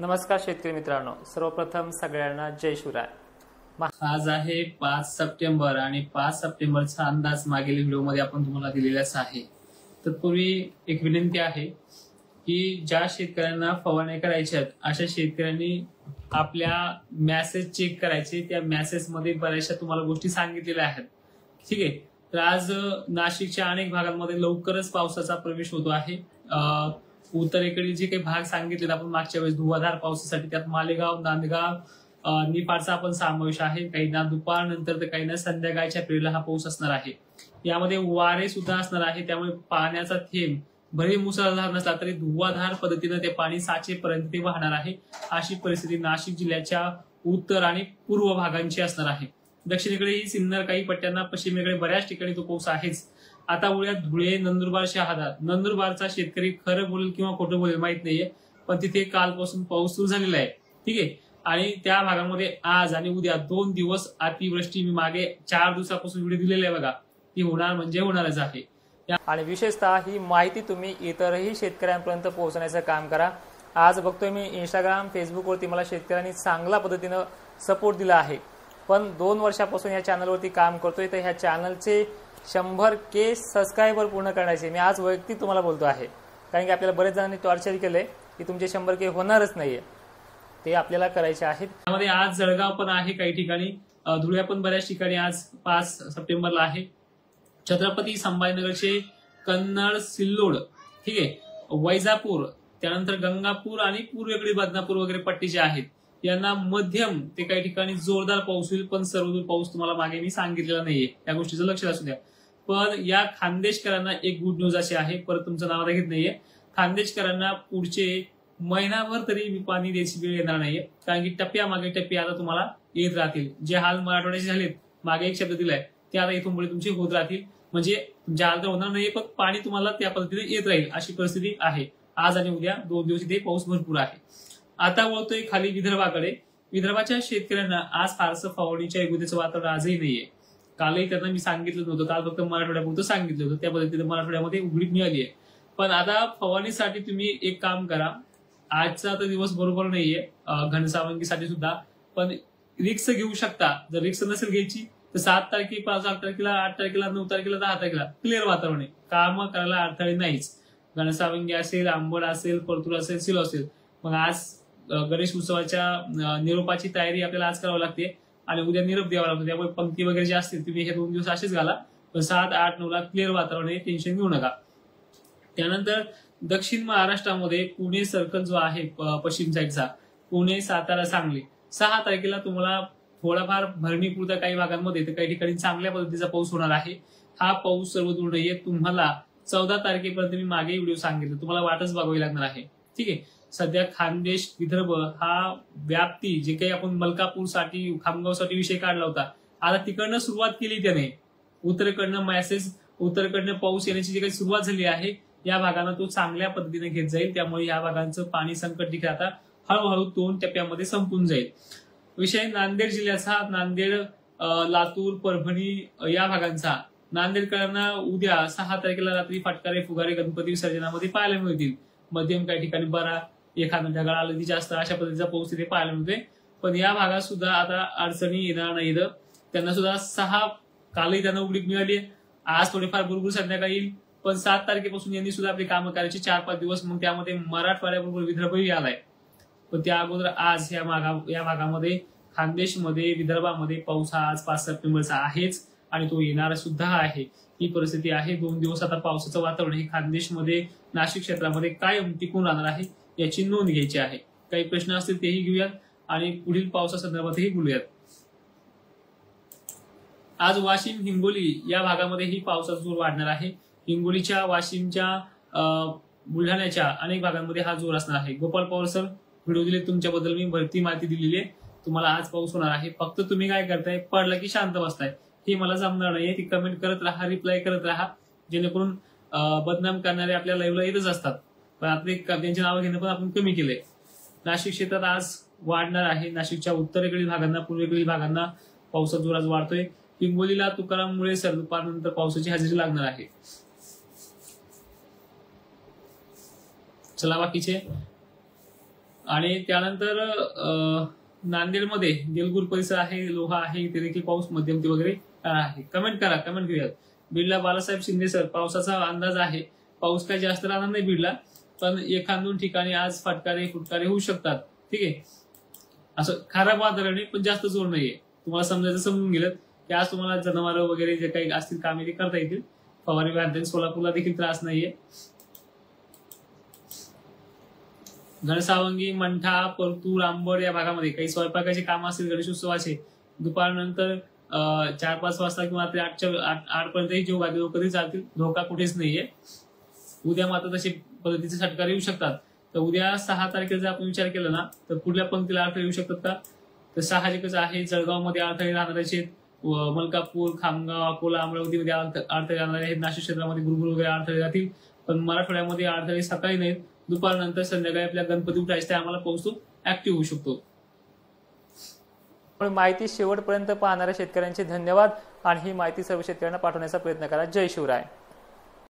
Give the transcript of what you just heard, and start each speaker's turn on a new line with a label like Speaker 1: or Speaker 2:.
Speaker 1: नमस्कार शेतकरी मित्रांनो, सर्वप्रथम सगळ्यांना जय शिवराय।
Speaker 2: आज आहे 5 सप्टेंबर आणि 5 सप्टेंबरचा अंदाज मागील व्हिडिओमध्ये आपण तुम्हाला दिलेलाच आहे। तत्पूर्वी एक विनंती आहे की ज्या शेतकऱ्यांना फवारणी करायच्या आहेत अशा शेतकऱ्यांनी आपल्या मेसेज चेक करायचे। त्या मेसेजमध्ये बऱ्याचशा तुम्हाला गोष्टी सांगितलेल्या आहेत, ठीक आहे। तर आज नाशिकच्या अनेक भागांमध्ये लवकरच पावसाचा प्रवेश होतो आहे। उत्तरेकडील जे काही भाग सांगितले आपण मागच्या वेळेस धुवाधार पावसासाठी, त्यात मालेगाव, नांदगाव, निफाडचा आपण समावेश आहे। काहींना दुपार नंतर तर काहींना संध्याकाळच्या वेळेला हा पाऊस असणार आहे। यामध्ये वारे सुद्धा असणार आहे, त्यामुळे पाण्याचा थेंब भले मुसळधार नसला तरी धुवाधार पद्धतीने ते पाणी साचेपर्यंत ते वाहणार आहे। अशी परिस्थिती नाशिक जिल्ह्याच्या उत्तर आणि पूर्व भागांची असणार आहे। दक्षिणेकडेही सिन्नर काही पट्ट्यांना, पश्चिमेकडे बऱ्याच ठिकाणी तो पाऊस आहेच। आता उद्या धुळे, नंदुरबार, शहादा, नंदुरबारचा शेतकरी खरं बोलेल किंवा खोटं बोलेल माहित नाहीये, पण तिथे कालपासून पाऊस सुरू झालेला आहे, ठीक आहे। आणि त्या भागामध्ये आज आणि उद्या 2 दिवस अतिवृष्टी, मी मागे 4 दिवसापासून व्हिडिओ दिलेला आहे बघा, ती होणार म्हणजे होणारच आहे।
Speaker 1: आणि विशेषतः ही माहिती तुम्ही इतरही शेतकऱ्यांपर्यंत पोहोचण्याचं काम करा। आज बघतोय मी इंस्टाग्राम, फेसबुकवरती मला शेतकऱ्यांनी चांगल्या पद्धतीनं सपोर्ट दिला आहे, पण 2 वर्षापासून या चॅनलवरती काम करतोय। तर ह्या चॅनलचे 100K सबस्क्रायबर पूर्ण करण्याचे मी आज वैयक्तिक तुम्हाला बोलतो आहे, कारण की आपल्याला बरेच जणांनी टॉर्चर केले की तुमचे 100K होणारच नाहीये, ते आपल्याला करायचे आहेत।
Speaker 2: त्यामध्ये आज जळगाव पण आहे, काही ठिकाणी धुळे पण बऱ्याच ठिकाणी आज 5 सप्टेंबरला आहे। छत्रपती संभाजीनगरचे कन्नड, सिल्लोड, ठीक आहे, वैजापूर, त्यानंतर गंगापूर आणि पूर्वेकडील बदनापूर वगैरे पट्टी जे आहेत यांना मध्यम ते काही ठिकाणी जोरदार पाऊस होईल, पण सर्वदूर पाऊस तुम्हाला मागे मी सांगितलेला नाहीये, या गोष्टीचं लक्ष असू द्या। पण या खानदेशकरांना एक गुड न्यूज अशी आहे, परत तुमचं नाव घेत नाहीये, खानदेशकरांना पुढचे महिनाभर तरी पाणी द्यायची वेळ येणार नाहीये, कारण की टप्प्यामागे टप्पे आता तुम्हाला येत राहतील। जे हाल मराठवाड्याचे झालेत, मागे एक शब्द दिलाय, ते आता इथून पुढे तुमचे होत राहतील। म्हणजे तुमच्या हाल तर होणार नाहीये, पण पाणी तुम्हाला त्या पद्धतीने येत राहील, अशी परिस्थिती आहे। आज आणि उद्या 2 दिवस इथे पाऊस भरपूर आहे। आता वळतोय खाली विदर्भाकडे। विदर्भाच्या शेतकऱ्यांना आज फारसं फवारणीच्या योग्यतेचं वातावरण आजही नाहीये। कालही त्यांना मी सांगितलं नव्हतं, काल फक्त मराठवाड्यापुरतं सांगितलं होतं, त्या पद्धतीने मराठवाड्यामध्ये उघडीप मिळाली आहे। पण आता फवारणीसाठी तुम्ही एक काम करा, आजचा तर दिवस बरोबर नाहीये घनसावंगीसाठी सुद्धा, पण रिक्स घेऊ शकता। जर रिक्स नसेल घ्यायची तर 7 तारखेला, 7 तारखेला, 8 तारखेला, 9 तारखेला, 10 तारखेला क्लिअर वातावरण आहे, काम करायला अडथळे नाहीच। घनसावंगी असेल, आंबड असेल, परतूर असेल, सिलो असेल। मग आज गणेश उत्सवाच्या निरोपाची तयारी आपल्याला आज करावी लागते आणि उद्या निरोप द्यावा लागतो, त्यामुळे पंक्ती वगैरे जे असतील तुम्ही हे 2 दिवस असेच घाला, पण 7, 8, 9ला क्लिअर वातावरण आहे, टेन्शन घेऊ नका। त्यानंतर दक्षिण महाराष्ट्रामध्ये पुणे सर्कल जो आहे पश्चिम साईडचा, पुणे, सातारा, सांगली, 6 तारखेला तुम्हाला थोडाफार भरणीपुरता काही भागांमध्ये तर काही ठिकाणी चांगल्या पद्धतीचा पाऊस होणार आहे। हा पाऊस सर्वदूर नाहीये, तुम्हाला 14 तारखेपर्यंत मी मागे व्हिडिओ सांगितलं, तुम्हाला वाटच बघावी लागणार आहे, ठीक आहे। सध्या खानदेश, विदर्भ हा व्याप्ती जे काही आपण मलकापूरसाठी, खामगावसाठी विषय काढला होता, आता तिकडनं सुरुवात केली त्याने, उत्तरेकडनं मेसेज, उत्तरेकडनं पाऊस येण्याची जी काही सुरुवात झाली आहे, या भागांना तो चांगल्या पद्धतीने घेत जाईल, त्यामुळे या भागांचं पाणी संकट देखील आता हळूहळू 2 टप्प्यामध्ये संपून जाईल। विषय नांदेड जिल्ह्याचा, नांदेड, लातूर, परभणी या भागांचा। नांदेडकरांना उद्या 6 तारखेला रात्री फटकारे फुगारे गणपती विसर्जनामध्ये पाहायला मिळतील। मध्यम काही ठिकाणी बरा, एखादा ढगाळ आलं जास्त, अशा पद्धतीचा पाऊस तिथे पाहायला मिळतोय। पण या भागात सुद्धा आता अडचणी येणार नाहीत, त्यांना सुद्धा 6 कालही त्यांना उघडीप मिळाली आहे, आज थोडेफार भरपूर संध्याकाळी येईल, पण 7 तारखेपासून यांनी सुद्धा आपली कामं करायची 4-5 दिवस, मग त्यामध्ये मराठवाड्याबरोबर विदर्भही आलाय। पण त्या अगोदर आज या भागामध्ये, खानदेशमध्ये, विदर्भामध्ये पाऊस हा आज 5 सप्टेंबरचा आहेच आणि तो येणार सुद्धा आहे, ही परिस्थिती आहे। 2 दिवस आता पावसाचं वातावरण हे खानदेशमध्ये, नाशिक क्षेत्रामध्ये कायम टिकून राहणार आहे, याची नोंद घ्यायची आहे। काही प्रश्न असतील तेही घेऊयात आणि पुढील पावसासंदर्भातही बोलूयात। आज वाशिम, हिंगोली या भागामध्येही पावसाचा जोर वाढणार आहे। हिंगोलीच्या, वाशिमच्या, बुलढाण्याच्या अनेक भागांमध्ये हा जोर असणार आहे। गोपाल पवार सर व्हिडिओ दिले तुमच्याबद्दल, मी भरती माहिती दिलेली आहे, तुम्हाला आज पाऊस होणार आहे। फक्त तुम्ही काय करताय, पडला की शांत बसताय, हे मला जमणार नाहीये। ती कमेंट करत राहा, रिप्लाय करत राहा, जेणेकरून बदनाम करणारे आपल्या लाईव्हला येतच असतात, पण आता त्यांचे नाव घेणं पण आपण कमी केलंय। नाशिक क्षेत्रात आज वाढणार आहे, नाशिकच्या उत्तरेकडील भागांना, पूर्वेकडील भागांना पावसाचा जोर आज वाढतोय। हिंगोलीला तुकाराम मुळे सर दुपारनंतर पावसाची हजेरी लागणार आहे। चला बाकीचे आणि त्यानंतर नांदेडमध्ये देलगूर परिसर आहे, लोहा आहे, इथे देखील पाऊस मध्यम ते वगैरे आहे. कमेंट करूयात. बीडला बालासाहेब शिंदे सर, पावसाचा अंदाज आहे. पाऊस काही जास्त राहणार नाही बीडला, पण एखाद ठिकाणी आज फुटकारे होऊ शकतात. ठीक आहे, असं खराब वातावरण आहे पण जास्त जोर नाहीये. तुम्हाला समजून गेलं की आज तुम्हाला जनावरं वगैरे जे काही असतील कामे ते करता येतील. फवारणी व्याध्यान सोलापूरला देखील त्रास नाहीये. घनसावंगी, मंठा, परतूर, आंबड या भागामध्ये काही स्वयंपाकाचे काम असतील गणेशोत्सवाचे दुपारनंतर 4-5 वाजता किंवा 8 पर्यंतही लोक कधी चालतील. धोका कुठेच नाहीये. उद्या मात्र तशी पद्धतीचे षटकार येऊ शकतात. तर उद्या 6 तारखेचा जर आपण विचार केला ना तर पुढल्या पंक्तीला अडथळे येऊ शकतात का, तर साहजिकच आहे. जळगावमध्ये अडथळे राहणार आहेत, मलकापूर, खामगाव, अकोला, अमरावतीमध्ये अडथळे राहणार आहेत. नाशिक क्षेत्रामध्ये गुरुकुल वगैरे अडथळे राहतील. पण मराठवाड्यामध्ये अडथळे सकाळी नाहीत, दुपारनंतर संध्याकाळी आपल्या गणपती उठायच्या आम्हाला पाऊस तो ऍक्टिव्ह होऊ शकतो.
Speaker 1: माहिती शेवटपर्यंत पाहणाऱ्या शेतकऱ्यांचे धन्यवाद आणि ही माहिती सर्व शेतकऱ्यांना पाठवण्याचा प्रयत्न करा. जय शिवराय.